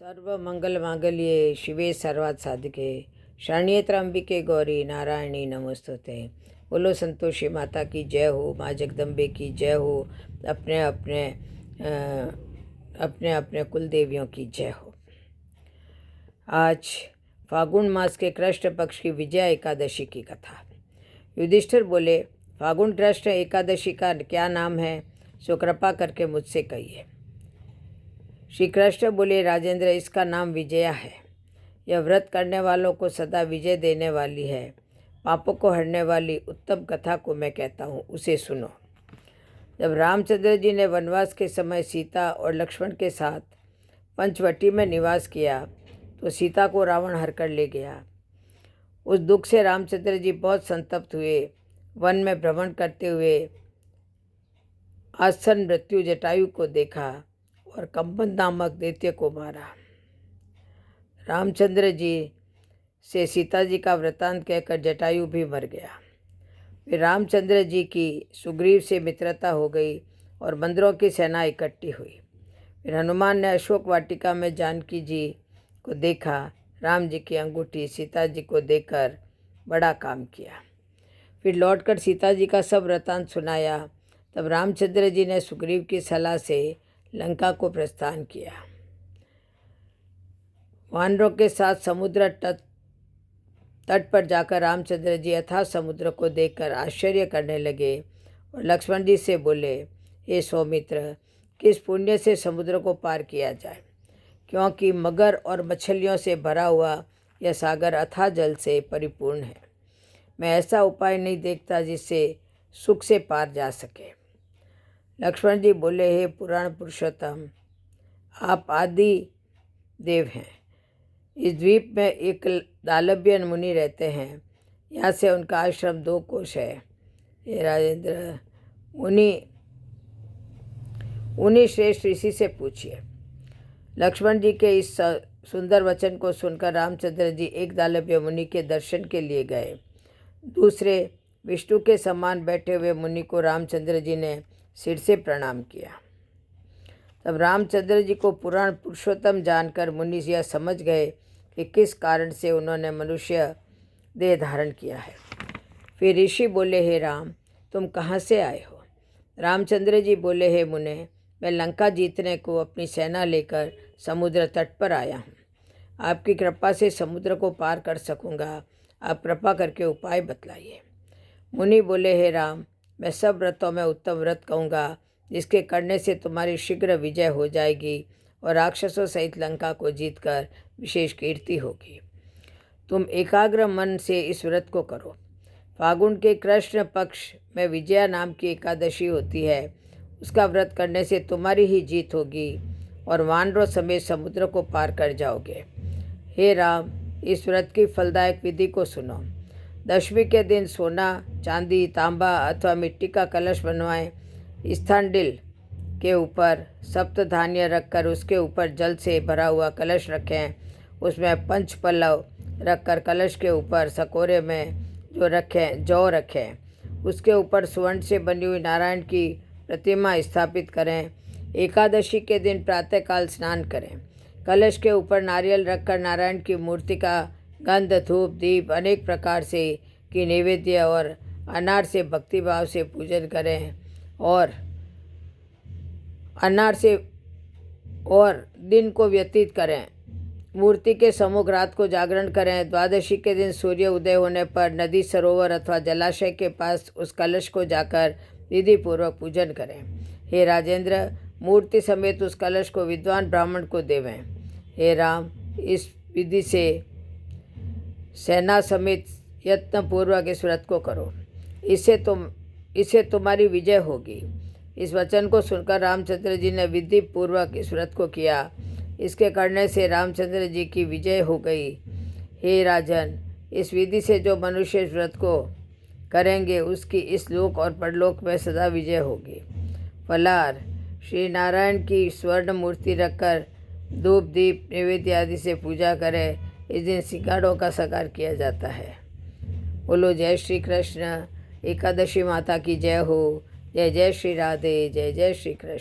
सर्वमंगलमांगल्ये शिवे सर्वार्थ साधिके शरण्ये त्र्यंबिके गौरी नारायणी नमोस्तुते। बोलो संतोषी माता की जय हो, माँ जगदम्बे की जय हो, अपने अपने कुल देवियों की जय हो। आज फागुन मास के कृष्ण पक्ष की विजया एकादशी की कथा। युधिष्ठिर बोले, फागुन कृष्ण एकादशी का क्या नाम है, सो कृपा करके मुझसे कहिए। श्री कृष्ण बोले, राजेंद्र, इसका नाम विजया है। यह व्रत करने वालों को सदा विजय देने वाली है। पापों को हरने वाली उत्तम कथा को मैं कहता हूँ, उसे सुनो। जब रामचंद्र जी ने वनवास के समय सीता और लक्ष्मण के साथ पंचवटी में निवास किया तो सीता को रावण हर कर ले गया। उस दुख से रामचंद्र जी बहुत संतप्त हुए। वन में भ्रमण करते हुए आसन मृत्यु जटायु को देखा और कंपन नामक दैत्य को मारा। रामचंद्र जी से सीता जी का वृतांत कहकर जटायु भी मर गया। फिर रामचंद्र जी की सुग्रीव से मित्रता हो गई और बंदरों की सेना इकट्ठी हुई। फिर हनुमान ने अशोक वाटिका में जानकी जी को देखा। राम जी की अंगूठी सीता जी को देकर बड़ा काम किया। फिर लौटकर सीता जी का सब वृतांत सुनाया। तब रामचंद्र जी ने सुग्रीव की सलाह से लंका को प्रस्थान किया। वानरों के साथ समुद्र तट पर जाकर रामचंद्र जी अथाह समुद्र को देखकर आश्चर्य करने लगे और लक्ष्मण जी से बोले, हे सौमित्र, किस पुण्य से समुद्र को पार किया जाए, क्योंकि मगर और मछलियों से भरा हुआ यह सागर अथाह जल से परिपूर्ण है। मैं ऐसा उपाय नहीं देखता जिससे सुख से पार जा सके। लक्ष्मण जी बोले, हे पुराण पुरुषोत्तम, आप आदि देव हैं। इस द्वीप में एक दालभ्य मुनि रहते हैं। यहाँ से उनका आश्रम 2 कोश है। हे राजेंद्र, उन्हीं श्रेष्ठ ऋषि से पूछिए। लक्ष्मण जी के इस सुंदर वचन को सुनकर रामचंद्र जी एक दालभ्य मुनि के दर्शन के लिए गए। दूसरे विष्णु के समान बैठे हुए मुनि को रामचंद्र जी ने सिर से प्रणाम किया। तब रामचंद्र जी को पुराण पुरुषोत्तम जानकर मुनि यह समझ गए कि किस कारण से उन्होंने मनुष्य देह धारण किया है। फिर ऋषि बोले, हे राम, तुम कहाँ से आए हो? रामचंद्र जी बोले, हे मुने, मैं लंका जीतने को अपनी सेना लेकर समुद्र तट पर आया हूँ। आपकी कृपा से समुद्र को पार कर सकूँगा। आप कृपा करके उपाय बतलाइए। मुनि बोले, हे राम, मैं सब व्रतों में उत्तम व्रत कहूँगा, जिसके करने से तुम्हारी शीघ्र विजय हो जाएगी और राक्षसों सहित लंका को जीतकर विशेष कीर्ति होगी। तुम एकाग्र मन से इस व्रत को करो। फागुन के कृष्ण पक्ष में विजया नाम की एकादशी होती है। उसका व्रत करने से तुम्हारी ही जीत होगी और वानरों समेत समुद्र को पार कर जाओगे। हे राम, इस व्रत की फलदायक विधि को सुनो। दशमी के दिन सोना, चांदी, तांबा अथवा मिट्टी का कलश बनवाएं। स्थानडिल के ऊपर सप्त धान्य रखकर उसके ऊपर जल से भरा हुआ कलश रखें। उसमें 5 पल्लव रखकर कलश के ऊपर सकोरे में जौ रखें। उसके ऊपर स्वर्ण से बनी हुई नारायण की प्रतिमा स्थापित करें। एकादशी के दिन प्रातःकाल स्नान करें। कलश के ऊपर नारियल रखकर नारायण की मूर्ति का गंध, धूप, दीप अनेक प्रकार से की नैवेद्य और अनार से भक्तिभाव से पूजन करें और दिन को व्यतीत करें। मूर्ति के सम्मुख रात को जागरण करें। द्वादशी के दिन सूर्य उदय होने पर नदी, सरोवर अथवा जलाशय के पास उस कलश को जाकर विधि पूर्वक पूजन करें। हे राजेंद्र, मूर्ति समेत उस कलश को विद्वान ब्राह्मण को देवें। हे राम, इस विधि से सेना समेत यत्नपूर्वक इस व्रत को करो। इससे तुम्हारी विजय होगी। इस वचन को सुनकर रामचंद्र जी ने विधि पूर्वक इस व्रत को किया। इसके करने से रामचंद्र जी की विजय हो गई। हे राजन, इस विधि से जो मनुष्य इस व्रत को करेंगे उसकी इस लोक और परलोक में सदा विजय होगी। फलार, श्री नारायण की स्वर्ण मूर्ति रखकर धूप, दीप, नैवेद्य आदि से पूजा करें। इस दिन सिंगाड़ों का शकार किया जाता है। बोलो जय श्री कृष्ण। एकादशी माता की जय हो। जय जय श्री राधे। जय जय श्री कृष्ण।